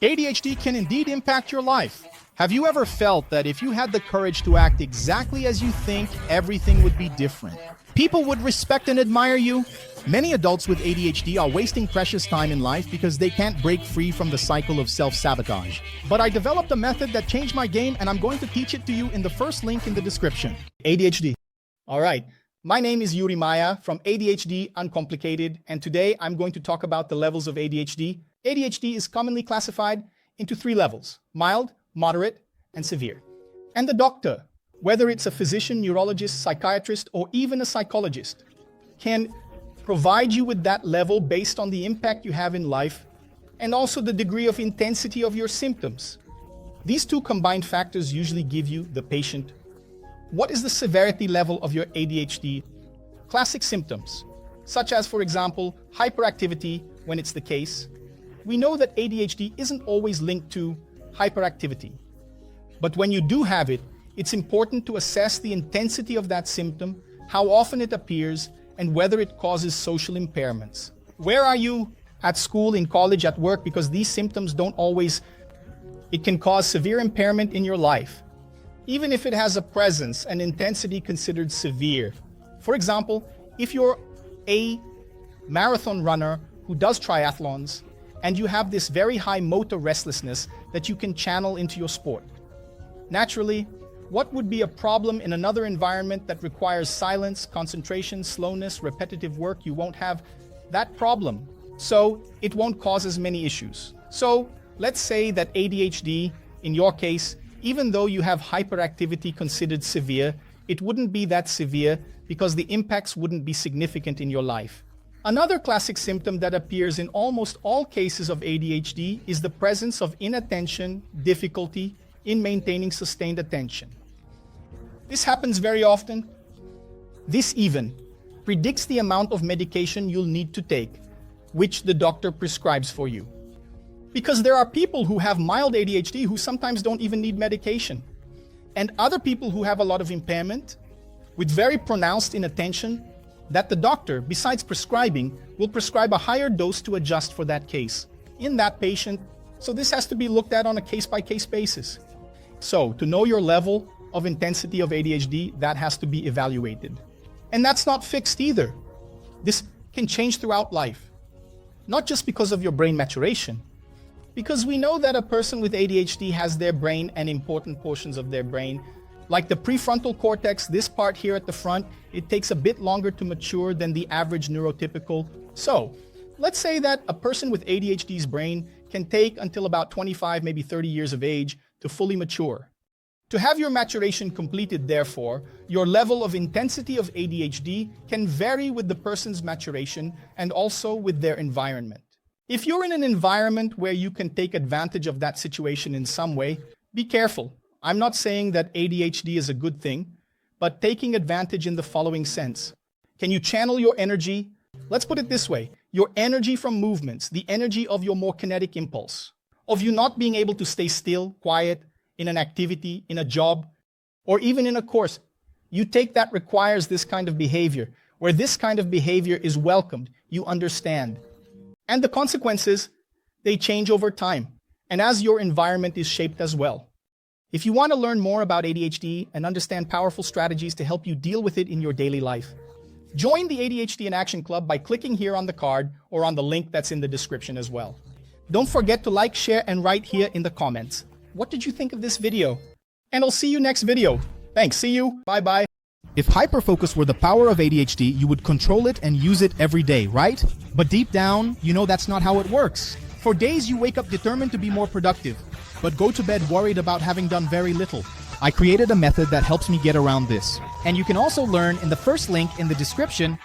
ADHD can indeed impact your life. Have you ever felt that if you had the courage to act exactly as you think, everything would be different? People would respect and admire you? Many adults with ADHD are wasting precious time in life because they can't break free from the cycle of self-sabotage. But I developed a method that changed my game, and I'm going to teach it to you in the first link in the description. ADHD. All right. My name is Yuri Maya from ADHD Uncomplicated, and today I'm going to talk about the levels of ADHD. ADHD is commonly classified into 3 levels: mild, moderate, and severe. And the doctor, whether it's a physician, neurologist, psychiatrist, or even a psychologist, can provide you with that level based on the impact you have in life and also the degree of intensity of your symptoms. These two combined factors usually give you, the patient, what is the severity level of your ADHD. Classic symptoms, such as, for example, hyperactivity when it's the case. We know that ADHD isn't always linked to hyperactivity. But when you do have it, it's important to assess the intensity of that symptom, how often it appears, and whether it causes social impairments. Where are you at school, in college, at work? Because these symptoms don't always, it can cause severe impairment in your life, even if it has a presence and intensity considered severe. For example, if you're a marathon runner who does triathlons, and you have this very high motor restlessness that you can channel into your sport. Naturally, what would be a problem in another environment that requires silence, concentration, slowness, repetitive work? You won't have that problem, so it won't cause as many issues. So let's say that ADHD, in your case, even though you have hyperactivity considered severe, it wouldn't be that severe because the impacts wouldn't be significant in your life. Another classic symptom that appears in almost all cases of ADHD is the presence of inattention, difficulty in maintaining sustained attention. This happens very often. This even predicts the amount of medication you'll need to take, which the doctor prescribes for you. Because there are people who have mild ADHD who sometimes don't even need medication, and other people who have a lot of impairment with very pronounced inattention that the doctor, besides prescribing, will prescribe a higher dose to adjust for that case in that patient. So this has to be looked at on a case-by-case basis. So to know your level of intensity of ADHD, that has to be evaluated. And that's not fixed either. This can change throughout life, not just because of your brain maturation, because we know that a person with ADHD has their brain and important portions of their brain, like the prefrontal cortex, this part here at the front, it takes a bit longer to mature than the average neurotypical. So let's say that a person with ADHD's brain can take until about 25, maybe 30 years of age to fully mature. To have your maturation completed, therefore, your level of intensity of ADHD can vary with the person's maturation and also with their environment. If you're in an environment where you can take advantage of that situation in some way, be careful. I'm not saying that ADHD is a good thing, but taking advantage in the following sense. Can you channel your energy? Let's put it this way. Your energy from movements, the energy of your more kinetic impulse, of you not being able to stay still, quiet, in an activity, in a job, or even in a course. You take that requires this kind of behavior, where this kind of behavior is welcomed, you understand. And the consequences, they change over time, and as your environment is shaped as well. If you want to learn more about ADHD and understand powerful strategies to help you deal with it in your daily life, join the ADHD in Action Club by clicking here on the card or on the link that's in the description as well. Don't forget to like, share, and write here in the comments. What did you think of this video? And I'll see you next video. Thanks, see you, bye-bye. If hyperfocus were the power of ADHD, you would control it and use it every day, right? But deep down, you know that's not how it works. For days you wake up determined to be more productive, but go to bed worried about having done very little. I created a method that helps me get around this. And you can also learn in the first link in the description